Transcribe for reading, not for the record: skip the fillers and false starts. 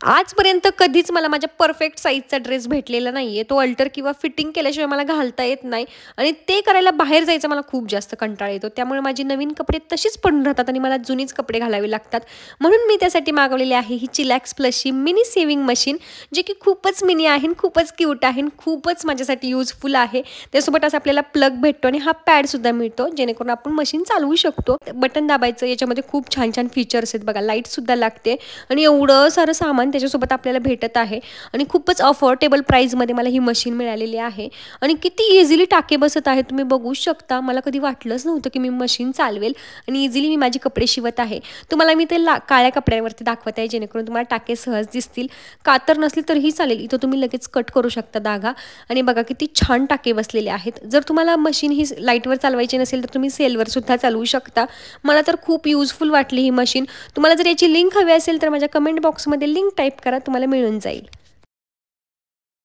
आजपर्यंत कधीच मला माझ्या परफेक्ट साईजचा ड्रेस भेटलेला नाहीये. तो अल्टर किंवा फिटिंग केल्याशिवाय मला घालता येत नाही आणि ते करायला बाहेर जायचं मला खूप जास्त कंटाळा येतो. त्यामुळे माझे नवीन कपडे तशीच पडून राहतात आणि मला जुनीच कपडे घालावे लागतात. म्हणून मी त्यासाठी मागवलेली आहे ही चिलॅक्स प्लसची मिनी सेव्हिंग मशीन, जे की खूपच मिनी आहे, खूपच क्यूट आहे, खूपच माझ्यासाठी युजफुल आहे. त्यासोबत असं आपल्याला प्लग भेटतो आणि हा पॅडसुद्धा मिळतो, जेणेकरून आपण मशीन चालवू शकतो. बटन दाबायचं, याच्यामध्ये खूप छान छान फीचर्स आहेत बघा. लाईटसुद्धा लागते आणि एवढं सारं सामान त्याच्यासोबत आपल्याला भेटत आहे आणि खूपच अफोर्डेबल प्राईजमध्ये मला ही मशीन मिळालेली आहे. आणि किती इझिली टाके बसत आहे तुम्ही बघू शकता. मला कधी वाटलंच नव्हतं की मी मशीन चालवेल आणि इझिली मी माझे कपडे शिवत आहे. तुम्हाला मी ते काळ्या कपड्यावरती दाखवत आहे, जेणेकरून तुम्हाला टाके सहज दिसतील. कातर नसली तरीही चालेल, इथं तुम्ही लगेच कट करू शकता धागा. आणि बघा किती छान टाके बसलेले आहेत. जर तुम्हाला मशीन ही लाईटवर चालवायची नसेल तर तुम्ही सेलवर सुद्धा चालवू शकता. मला तर खूप युजफुल वाटली ही मशीन. तुम्हाला जर याची लिंक हवी असेल तर माझ्या कमेंट बॉक्समध्ये लिंक टाईप करा, तुम्हाला मिळून जाईल.